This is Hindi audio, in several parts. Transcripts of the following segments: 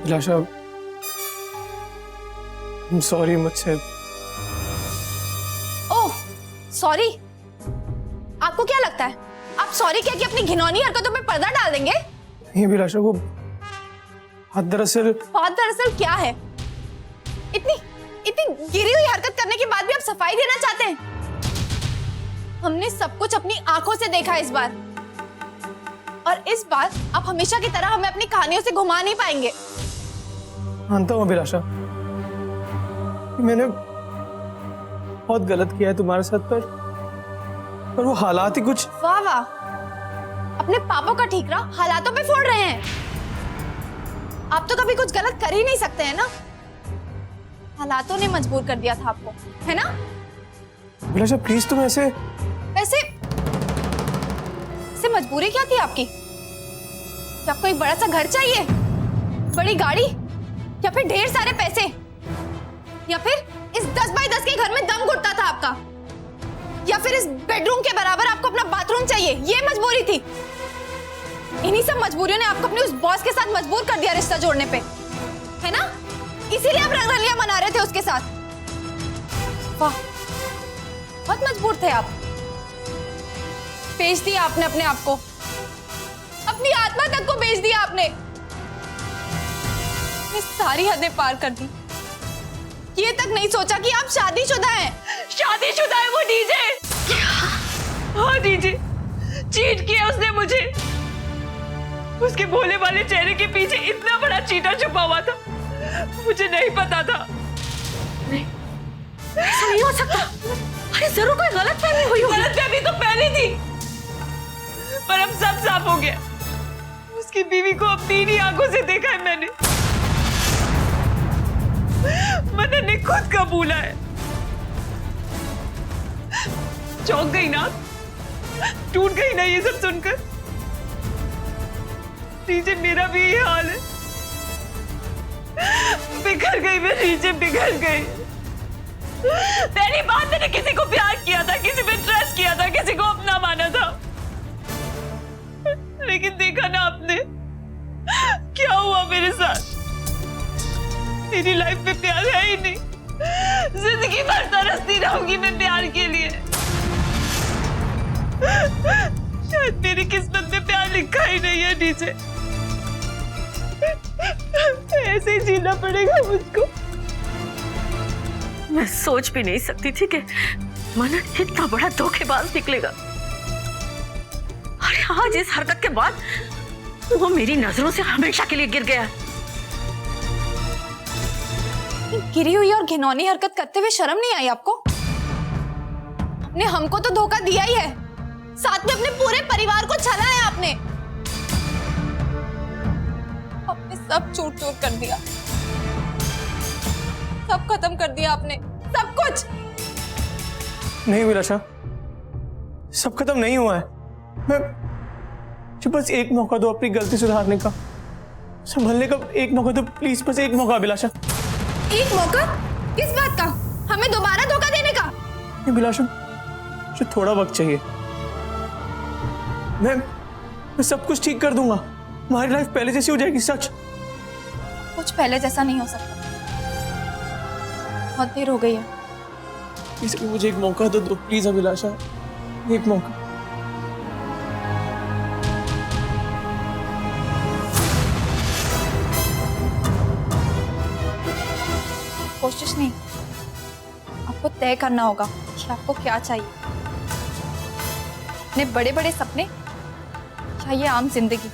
अभिलाषा, सॉरी मुझसे। ओह सॉरी, आपको क्या लगता है आप सॉरी कह के अपनी घिनौनी हरकतों पे पर्दा डाल देंगे? नहीं अभिलाषा, वो बात दरअसल क्या है? इतनी गिरी हुई हरकत करने के बाद भी आप सफाई देना चाहते हैं? हमने सब कुछ अपनी आंखों से देखा इस बार, और इस बार आप हमेशा की तरह हमें अपनी कहानियों से घुमा नहीं पाएंगे। मानता हूँ अभिलाषा, मैंने बहुत गलत किया है तुम्हारे साथ, पर वो हालात ही कुछ। वाह वाह, अपने पापों का ठीकरा हालातों पे फोड़ रहे हैं। आप तो कभी कुछ गलत कर ही नहीं सकते हैं ना, हालातों ने मजबूर कर दिया था आपको, है ना? अभिलाषा प्लीज तुम ऐसे। वैसे मजबूरी क्या थी आपकी? कि आपको एक बड़ा सा घर चाहिए, बड़ी गाड़ी, या फिर ढेर सारे पैसे, या फिर इस 10 बाई 10 के घर में दम घुटता था आपका, या फिर इस बेडरूम के बराबर आपको अपना बाथरूम चाहिए, ये मजबूरी थी? इन्हीं सब मजबूरियों ने आपको अपने उस बॉस के साथ मजबूर कर दिया रिश्ता जोड़ने पे, है ना? इसीलिए आप रंगरलियां मना रहे थे उसके साथ। वाह, बहुत मजबूर थे आप। बेच दिया आपने अपने आप को, अपनी आत्मा तक को बेच दिया आपने। ये सारी हदें पार कर दी, ये तक नहीं सोचा कि आप शादीशुदा हैं। शादीशुदा है वो डीजे। हाँ डीजे, चीट किया उसने मुझे। उसके भोले वाले चेहरे के पीछे इतना बड़ा चीटर छुपा हुआ था, मुझे नहीं पता था। नहीं, ऐसा नहीं हो सकता। अरे जरूर कोई गलतफहमी हुई होगी। गलतफहमी तो पहले थी, पर अब सब साफ हो गया। उसकी बीवी को अपनी ही आंखों से देखा है मैंने। मदन ने खुद कबूला है। चौंक गई ना, टूट गई ना ये सब सुनकर? नीचे मेरा भी यही हाल है। बिखर गई मैं नीचे, बिखर गई। पहली बात, मैंने किसी को प्यार किया था, किसी पे ट्रस्ट किया था, किसी को अपना माना था, लेकिन देखा ना आपने क्या हुआ मेरे साथ। मेरी लाइफ में प्यार है ही नहीं। जिंदगी भर तरसती रहूंगी मैं प्यार के लिए। शायद मेरी किस्मत में प्यार लिखा ही नहीं है नीचे। ऐसे ही जीना पड़ेगा मुझको। मैं सोच भी नहीं सकती थी कि मनन इतना बड़ा धोखेबाज निकलेगा। अरे आज इस हरकत के बाद वो मेरी नजरों से हमेशा के लिए गिर गया। गिरी हुई और घिनौनी हरकत करते हुए शर्म नहीं आई आपको? आपने हमको तो धोखा दिया ही है, साथ में अपने पूरे परिवार को छला है आपने। आपने सब चूर-चूर कर दिया, सब खत्म कर दिया आपने, सब कुछ। नहीं अभिलाषा, सब खत्म नहीं हुआ है। मैं बस एक मौका दो अपनी गलती सुधारने का, संभलने का एक मौका दो प्लीज, बस एक मौका अभिलाषा। एक मौका? किस बात का? हमें दोबारा धोखा देने का? अभिलाषा मुझे थोड़ा वक्त चाहिए, मैं सब कुछ ठीक कर दूंगा। हमारी लाइफ पहले जैसी हो जाएगी। सच कुछ पहले जैसा नहीं हो सकता, बहुत देर हो गई है। इसलिए मुझे एक मौका दो प्लीज अभिलाषा, एक मौका। कोशिश नहीं, आपको तय करना होगा कि आपको क्या चाहिए। अपने बड़े बड़े सपने या ये आम जिंदगी?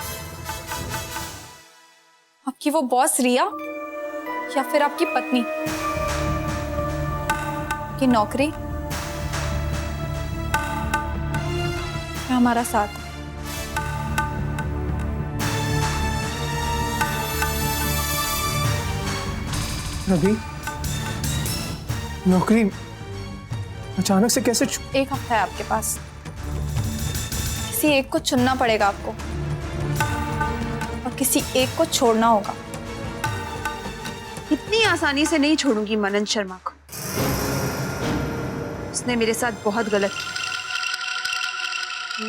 आपकी वो बॉस रिया या फिर आपकी पत्नी? आपकी नौकरी या हमारा साथ? रवि, नौकरी अचानक से कैसे? एक हफ्ता है आपके पास, किसी एक को चुनना पड़ेगा आपको और किसी एक को छोड़ना होगा। इतनी आसानी से नहीं छोड़ूंगी मनन शर्मा को। उसने मेरे साथ बहुत गलत किया।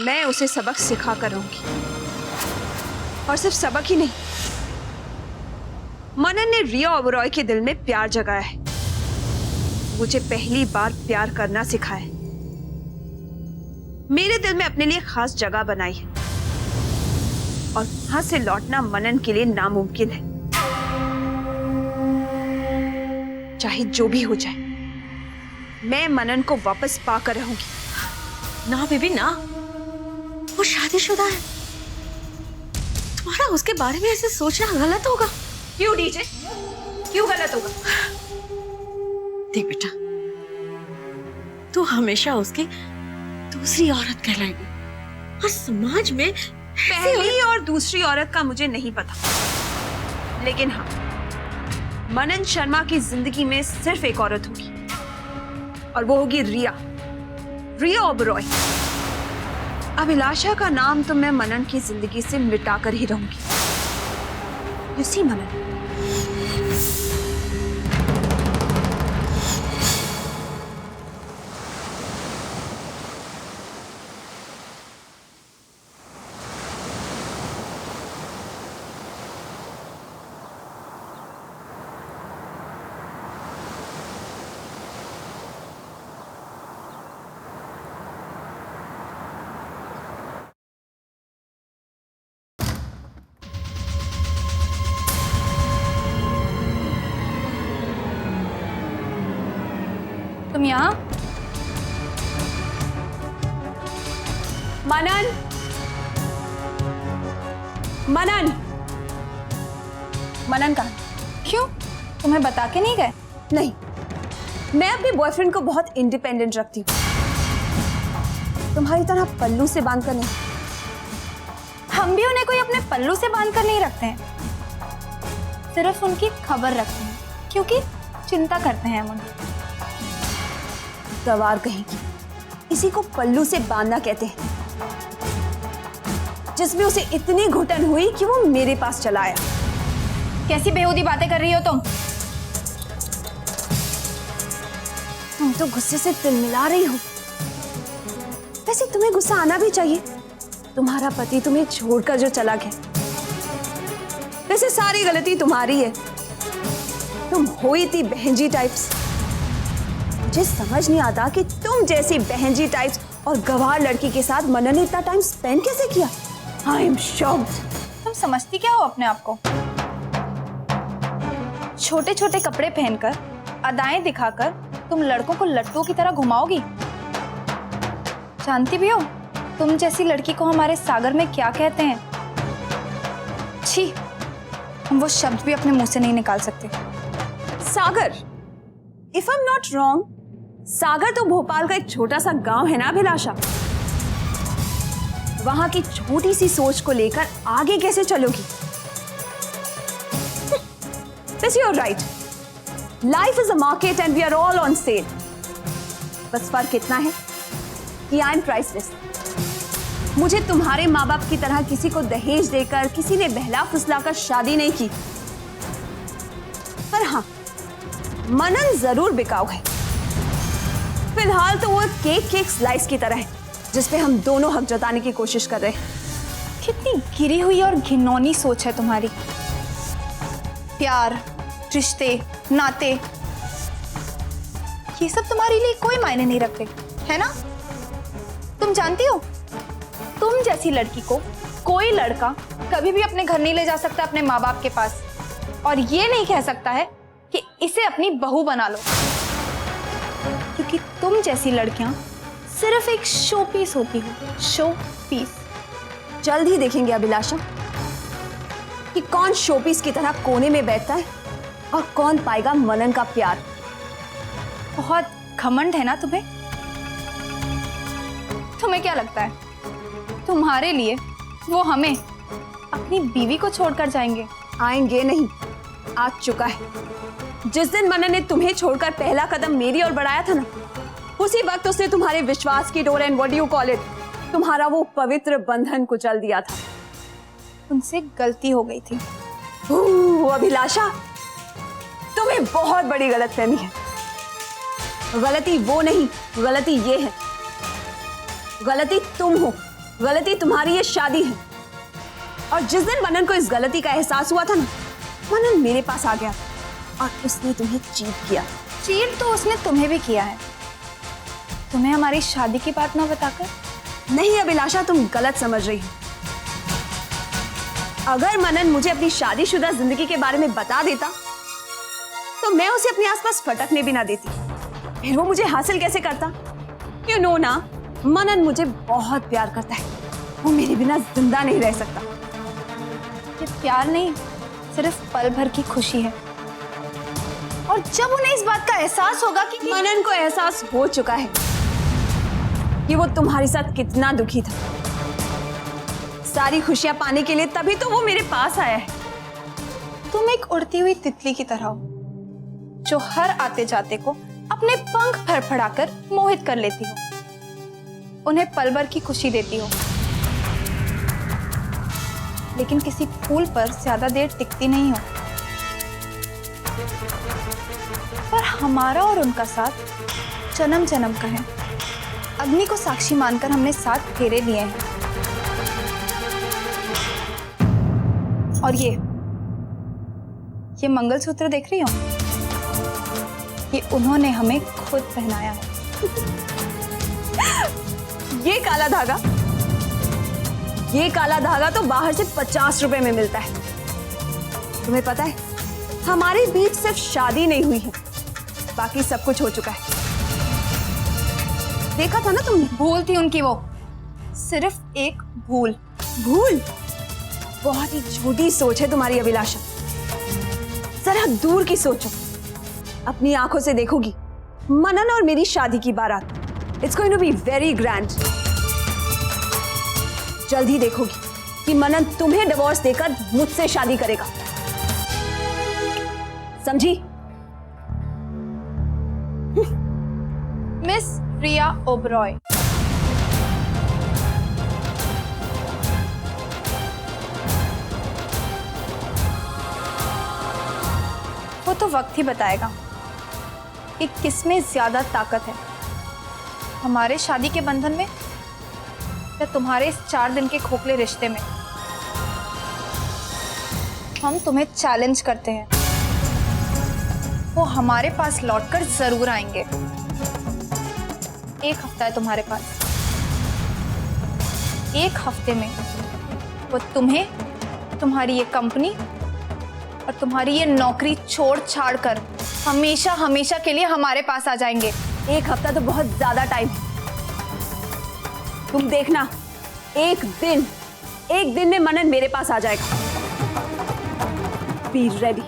मैं उसे सबक सिखा कर रहूंगी, और सिर्फ सबक ही नहीं, मनन ने रिया ओबरॉय के दिल में प्यार जगाया है। मुझे पहली बार प्यार करना सिखाया है। मेरे दिल में अपने लिए खास जगह बनाई है और वहां से लौटना मनन के लिए नामुमकिन है। चाहे जो भी हो जाए, मैं मनन को वापस पाकर रहूंगी। ना बेबी ना, वो शादीशुदा है। तुम्हारा उसके बारे में ऐसे सोचना गलत होगा। क्यों डीजे, क्यों गलत होगा? देख बेटा, तू हमेशा उसकी दूसरी औरत कहलाएगी और समाज में पहली और दूसरी औरत का मुझे नहीं पता, लेकिन हाँ, मनन शर्मा की जिंदगी में सिर्फ एक औरत होगी और वो होगी रिया ओबरॉय। अभिलाषा का नाम तो मैं मनन की जिंदगी से मिटाकर ही रहूंगी। You see, मनन, तुम यहाँ? मनन, मनन, मनन कहाँ? क्यों, तुम्हें बता के नहीं गए? नहीं, मैं अपने बॉयफ्रेंड को बहुत इंडिपेंडेंट रखती हूँ, तुम्हारी तरह पल्लू से बांध कर नहीं। हम भी उन्हें कोई अपने पल्लू से बांध कर नहीं रखते हैं, सिर्फ उनकी खबर रखते हैं, क्योंकि चिंता करते हैं हम उनकी। गवार कहेगी, इसी को पल्लू से बांधना कहते हैं, जिसमें उसे इतनी घुटन हुई कि वो मेरे पास चला आया। कैसी बेहूदी बातें कर रही हो तुम तो गुस्से से तिलमिला रही हो। वैसे तुम्हें गुस्सा आना भी चाहिए, तुम्हारा पति तुम्हें छोड़कर जो चला गया। वैसे सारी गलती तुम्हारी है, तुम हुई थी बहनजी टाइप्स। मुझे समझ नहीं आता कि तुम जैसी बहनजी टाइप्स और गवार लड़की के साथ मनन ने इतना टाइम स्पेंड कैसे किया। I am shocked. तुम समझती क्या हो अपने आप को? छोटे छोटे कपड़े पहनकर, अदाएं दिखाकर तुम लड़कों को लट्टुओं की तरह घुमाओगी। जानती भी हो तुम जैसी लड़की को हमारे सागर में क्या कहते हैं? छी, हम वो शब्द भी अपने मुंह से नहीं निकाल सकते। Sagar, if I am not wrong, Sagar तो भोपाल का एक छोटा सा गांव है ना अभिलाषा? वहां की छोटी सी सोच को लेकर आगे कैसे चलोगी? Yes, you're right. Life is a market and we are all on sale. बस फर्क इतना है कि I am priceless. मुझे तुम्हारे माँ बाप की तरह किसी को दहेज देकर, किसी ने बहला फुसलाकर शादी नहीं की। पर हाँ, मनन जरूर बिकाऊ है। फिलहाल तो वो केक स्लाइस की तरह है, जिसपे हम दोनों हक जताने की कोशिश कर रहे हैं। कितनी गिरी हुई और घिनौनी सोच है तुम्हारी। प्यार, रिश्ते, नाते, ये सब तुम्हारे लिए कोई मायने नहीं रखते, है ना? तुम जानती हो, तुम जैसी लड़की को कोई लड़का कभी भी अपने घर नहीं ले जा सकता, अपने माँ बाप के पास, और ये नहीं कह सकता है कि इसे अपनी बहू बना लो, क्योंकि तुम जैसी लड़कियां सिर्फ एक शो पीस होती हो। Showpiece. जल्द ही देखेंगे अभिलाषा कि कौन शोपीस की तरह कोने में बैठता है और कौन पाएगा मनन का प्यार। बहुत घमंड है ना तुम्हें? तुम्हें क्या लगता है तुम्हारे लिए वो हमें, अपनी बीवी को छोड़कर जाएंगे? आएंगे नहीं, आ चुका है। जिस दिन मनन ने तुम्हें छोड़कर पहला कदम मेरी ओर बढ़ाया था ना, उसी वक्त उसने तुम्हारे विश्वास की door and what do you call it, तुम्हारा वो पवित्र बंधन कुचल दिया था। उनसे गलती हो गई थी। अभिलाषा, तुम्हें बहुत बड़ी गलतफहमी है। गलती वो नहीं, गलती ये है। गलती तुम हो, गलती तुम्हारी ये शादी है। और जिस दिन मनन को इस गलती का एहसास हुआ था ना, मनन मेरे पास आ गया और उसने तुम्हें चीट किया। चीट तो उसने तुम्हें भी किया है, तुम्हें हमारी शादी की बात ना बताकर। नहीं अभिलाषा, तुम गलत समझ रही हो। अगर मनन मुझे अपनी शादीशुदा जिंदगी के बारे में बता देता तो मैं उसे अपने आसपास फटकने भी ना देती। फिर वो मुझे हासिल कैसे करता? यू नो ना, मनन मुझे बहुत प्यार करता है, वो मेरे बिना जिंदा नहीं रह सकता। ये प्यार नहीं, सिर्फ पल भर की खुशी है। और जब उन्हें इस बात का एहसास होगा कि मनन को एहसास हो चुका है कि वो तुम्हारे साथ कितना दुखी था। सारी खुशियां पाने के लिए तभी तो वो मेरे पास आया है। तुम एक उड़ती हुई तितली की तरह हो, जो हर आते जाते को अपने पंख फड़फड़ाकर मोहित कर लेती हो, उन्हें पल भर की खुशी देती हो, लेकिन किसी फूल पर ज्यादा देर टिकती नहीं हो। पर हमारा और उनका साथ जन्म जन्म का है। अग्नि को साक्षी मानकर हमने 7 फेरे लिए हैं। और ये मंगलसूत्र देख रही हो, ये उन्होंने हमें खुद पहनाया है। ये काला धागा तो बाहर से 50 रुपए में मिलता है। तुम्हें पता है, हमारे बीच सिर्फ शादी नहीं हुई है, बाकी सब कुछ हो चुका है। देखा था ना तुमने? भूल थी उनकी वो, सिर्फ एक भूल। भूल? बहुत ही छोटी सोच है तुम्हारी अभिलाषा। जरा दूर की सोचो। अपनी आंखों से देखोगी मनन और मेरी शादी की बारात। It's going to be very grand. जल्द ही देखोगी कि मनन तुम्हें डिवोर्स देकर मुझसे शादी करेगा, समझी? मिस प्रिया ओबरॉय। वो तो वक्त ही बताएगा कि किसमें ज्यादा ताकत है, हमारे शादी के बंधन में या तुम्हारे इस 4 दिन के खोखले रिश्ते में। हम तुम्हें चैलेंज करते हैं, वो हमारे पास लौटकर जरूर आएंगे। 1 हफ्ता है तुम्हारे पास। 1 हफ्ते में वो तुम्हें, तुम्हारी ये कंपनी और तुम्हारी ये नौकरी छोड़ छाड़ कर हमेशा हमेशा के लिए हमारे पास आ जाएंगे। 1 हफ्ता तो बहुत ज्यादा टाइम। तुम देखना, एक दिन में मनन मेरे पास आ जाएगा। Be ready.